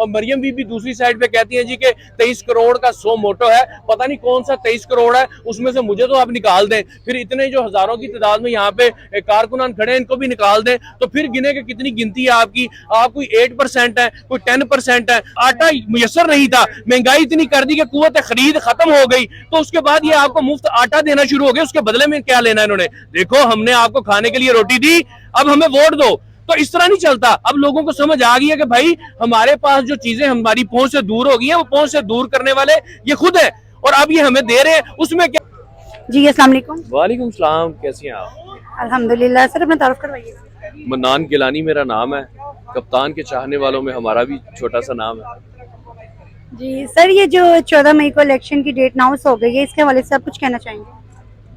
और मरियम बीबी दूसरी साइड पे कहती हैं जी कि 23 करोड़ का 100 मोटो है, पता नहीं कौन सा 23 करोड़ है, उसमें से मुझे तो आप निकाल दें। फिर इतने जो हजारों की तादाद में यहाँ पे कारकुनान खड़े हैं, इनको भी निकाल दें, तो फिर गिने कि कितनी गिनती है आपकी। आप कोई 8% है, कोई 10% है। आटा मुयसर नहीं था, महंगाई इतनी कर दी कि कुव्वत खरीद खत्म हो गई, तो उसके बाद ये आपको मुफ्त आटा देना शुरू हो गया। उसके बदले में क्या लेना इन्होंने? देखो हमने आपको खाने के लिए रोटी दी, अब हमें वोट दो। तो इस तरह नहीं चलता। अब लोगों को समझ आ गई है कि भाई हमारे पास जो चीजें हमारी पहुंच से दूर हो गई हैं, वो पहुंच से दूर करने वाले ये खुद है, और अब ये हमें दे रहे हैं, उसमें क्या। जी अस्सलाम वालेकुम। वालेकुम सलाम, कैसी हैं आप? अल्हम्दुलिल्लाह। सर अपना तारुफ करवाइए। मन्नान गिलानी मेरा नाम है, कप्तान के चाहने वालों में हमारा भी छोटा सा नाम है। जी सर, ये जो 14 मई को इलेक्शन की डेट अनाउंस हो गई है, इसके हवाले से आप कुछ कहना चाहेंगे?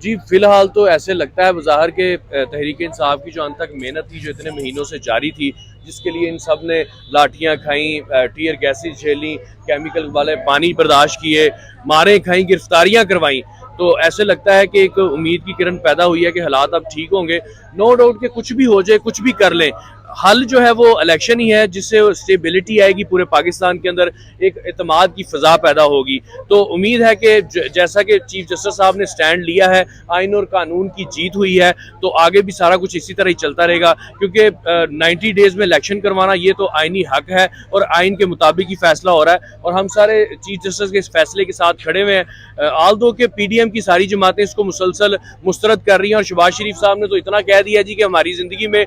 जी फिलहाल तो ऐसे लगता है बाजार के तहरीक इंसाफ की जो अंत तक मेहनत थी, जो इतने महीनों से जारी थी, जिसके लिए इन सब ने लाठियां खाई, टीयर गैसेज झेली, केमिकल वाले पानी बर्दाश्त किए, मारें खाई, गिरफ्तारियां करवाई, तो ऐसे लगता है कि एक उम्मीद की किरण पैदा हुई है कि हालात अब ठीक होंगे। नो डाउट कि कुछ भी हो जाए, कुछ भी कर लें, हल जो है वो इलेक्शन ही है, जिससे स्टेबिलिटी आएगी पूरे पाकिस्तान के अंदर, एक एतमाद की फ़ज़ा पैदा होगी। तो उम्मीद है कि जैसा कि चीफ जस्टिस साहब ने स्टैंड लिया है, आइन और कानून की जीत हुई है, तो आगे भी सारा कुछ इसी तरह ही चलता रहेगा, क्योंकि 90 डेज़ में इलेक्शन करवाना ये तो आइनी हक है और आइन के मुताबिक ही फैसला हो रहा है, और हम सारे चीफ जस्टिस के इस फैसले के साथ खड़े हुए हैं। आल दो के PDM की सारी जमातें इसको मुसलसल मुस्तरद कर रही हैं, और शहबाज शरीफ साहब ने तो इतना कह दिया जी कि हमारी ज़िंदगी में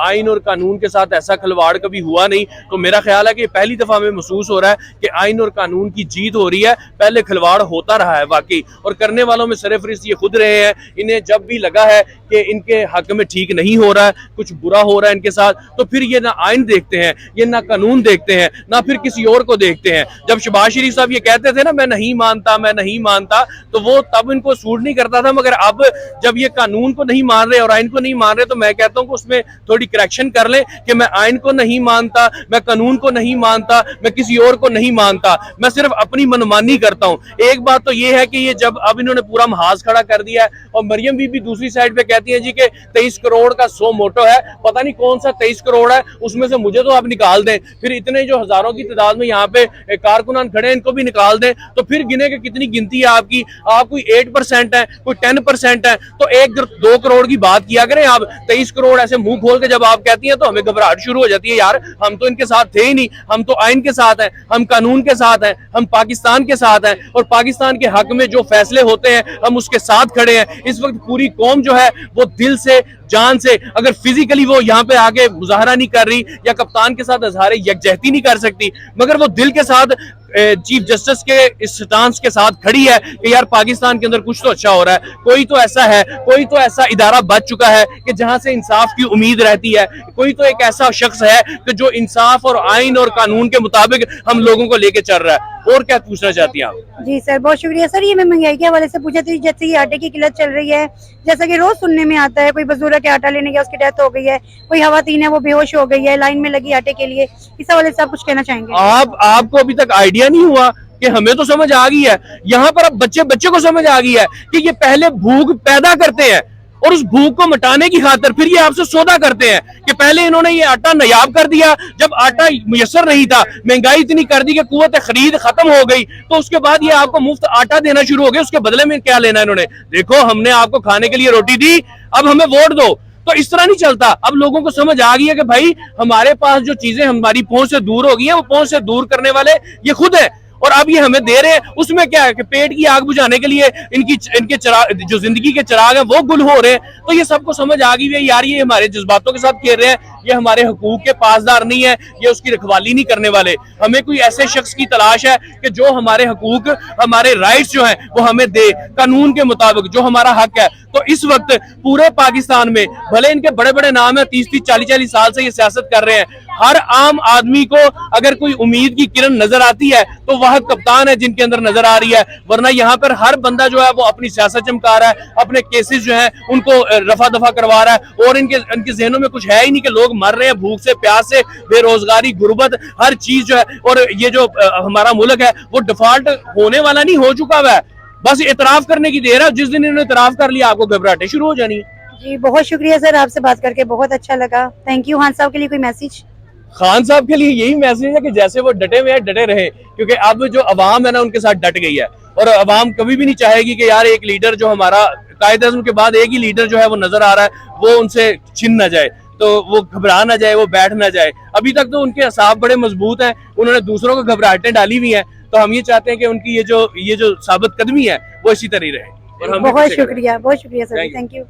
आइन और कानून के साथ ऐसा खिलवाड़ कभी हुआ नहीं। तो मेरा ख्याल है कि पहली दफा हमें महसूस हो रहा है कि आइन और कानून की जीत हो रही है। पहले खिलवाड़ होता रहा है वाकई, और करने वालों में सरफरिस्त ये खुद रहे हैं। इन्हें जब भी लगा है कि इनके हक में ठीक नहीं हो रहा है, कुछ बुरा हो रहा है इनके साथ, तो फिर ये ना आइन देखते हैं, ये ना कानून देखते हैं, ना फिर किसी और को देखते हैं। जब शहबाज शरीफ साहब ये कहते थे ना मैं नहीं मानता, मैं नहीं मानता, तो वो तब इनको सूट नहीं करता था, मगर अब जब ये कानून को नहीं मान रहे और आइन को नहीं मान रहे, तो मैं कहता हूँ कि उसमें थोड़ी करेक्शन कर लें कि मैं आइन को नहीं मानता, मैं कानून को नहीं मानता, मैं किसी और को नहीं मानता, मैं सिर्फ अपनी मनमानी करता हूँ। एक बात तो ये है कि ये जब अब इन्होंने पूरा महाज खड़ा कर दिया है, और मरियम बीबी दूसरी साइड पे कहती है जी कि 23 करोड़ का 100 मोटो है, पता नहीं कौन सा 23 करोड़ है, उसमें से मुझे तो आप निकाल दें। फिर इतने जो हजारों की तादाद में यहाँ पे कारकुनान खड़े हैं, इनको भी निकाल दें, तो फिर गिने कि कितनी गिनती है आपकी। आप कोई 8% है, कोई 10% है, तो 1-2 करोड़ की बात किया करें आप। 23 करोड़ ऐसे मुंह खोल के जब आप कहती हैं तो हमें घबराहट शुरू हो जाती है, यार हम तो इनके साथ थे ही नहीं, हम तो आइन के साथ हैं, हम कानून के साथ हैं, हम पाकिस्तान के साथ हैं, और पाकिस्तान के हक में जो फैसले होते हैं हम उसके साथ खड़े हैं। इस वक्त पूरी कौम जो है वो दिल से, जान से, अगर फिजिकली वो यहाँ पे आके मुजाहरा नहीं कर रही या कप्तान के साथ इजहार यकजहती नहीं कर सकती, मगर वो दिल के साथ चीफ जस्टिस के इस स्टांस के साथ खड़ी है कि यार पाकिस्तान के अंदर कुछ तो अच्छा हो रहा है, कोई तो ऐसा है, कोई तो ऐसा इदारा बच चुका है कि जहां से इंसाफ की उम्मीद रहती है, कोई तो एक ऐसा शख्स है कि जो इंसाफ और आइन और कानून के मुताबिक हम लोगों को लेके चल रहा है। और क्या पूछना चाहती हैं आप? जी सर, बहुत शुक्रिया सर। ये मैं महंगाई के हवाले से पूछा थी, जैसे ये आटे की किल्लत चल रही है, जैसा कि रोज सुनने में आता है, कोई बुजुर्ग के आटा लेने गया, उसकी डेथ हो गई है, कोई खवातीन है वो बेहोश हो गई है लाइन में लगी आटे के लिए, इस हवाले से आप कुछ कहना चाहेंगे? आपको अभी तक आइडिया नहीं हुआ कि हमें तो समझ आ गई है, यहाँ पर अब बच्चे को समझ आ गई है कि ये पहले भूख पैदा करते हैं और उस भूख को मिटाने की खातिर फिर ये आपसे सौदा करते हैं कि पहले इन्होंने ये आटा नायाब कर दिया, जब आटा मुयसर नहीं था, महंगाई इतनी कर दी कि कुव्वत खरीद खत्म हो गई, तो उसके बाद ये आपको मुफ्त आटा देना शुरू हो गया। उसके बदले में क्या लेना इन्होंने? देखो हमने आपको खाने के लिए रोटी दी, अब हमें वोट दो। तो इस तरह नहीं चलता। अब लोगों को समझ आ गई है कि भाई हमारे पास जो चीजें हमारी पहुंच से दूर हो गई हैं, वो पहुंच से दूर करने वाले ये खुद है, और अब ये हमें दे रहे हैं। उसमें क्या है कि पेट की आग बुझाने के लिए इनके चिराग, जो जिंदगी के चिराग हैं वो गुल हो रहे हैं। तो ये सबको समझ आ गई है यार, ये हमारे जज्बातों के साथ खेल रहे हैं, ये हमारे हुकूक के पासदार नहीं है, ये उसकी रखवाली नहीं करने वाले। हमें कोई ऐसे शख्स की तलाश है कि जो हमारे हुकूक, हमारे राइट्स जो हैं वो हमें दे, कानून के मुताबिक जो हमारा हक है। तो इस वक्त पूरे पाकिस्तान में भले इनके बड़े बड़े नाम है, 30-30, 40-40 साल से ये सियासत कर रहे हैं, हर आम आदमी को अगर कोई उम्मीद की किरण नजर आती है तो वह कप्तान है जिनके अंदर नजर आ रही है। वरना यहाँ पर हर बंदा जो है वो अपनी सियासत चमका रहा है, अपने केसेस जो है उनको रफा दफा करवा रहा है, और इनके जहनों में कुछ है ही नहीं कि लोग मर रहे हैं भूख से, प्यास से, बेरोजगारी, गुर्बत, हर चीज जो है। और ये जो हमारा मुल्क है वो डिफॉल्ट होने वाला नहीं, हो चुका हुआ है, बस इतराफ करने की देर है। जिस दिन इन्होंने इतराफ कर लिया आपको घबराहटें शुरू हो जानी है। जी बहुत शुक्रिया सर, आपसे बात करके बहुत अच्छा लगा। Thank you. खान साहब के लिए कोई मैसेज? खान साहब के लिए यही मैसेज है कि जैसे वो डटे हुए हैं डटे रहे, क्योंकि अब जो अवाम है ना उनके साथ डट गई है, और अवाम कभी भी नहीं चाहेगी कि यार एक लीडर जो हमारा कायद-ए-आज़म के बाद एक ही लीडर जो है वो नजर आ रहा है वो उनसे छिन ना जाए, तो वो घबरा ना जाए, वो बैठ ना जाए। अभी तक तो उनके असाब बड़े मजबूत हैं, उन्होंने दूसरों को घबराहटें डाली हुई हैं, तो हम ये चाहते हैं कि उनकी ये जो साबित कदमी है वो इसी तरह रहे। और हम बहुत शुक्रिया sir, Thank you. Thank you.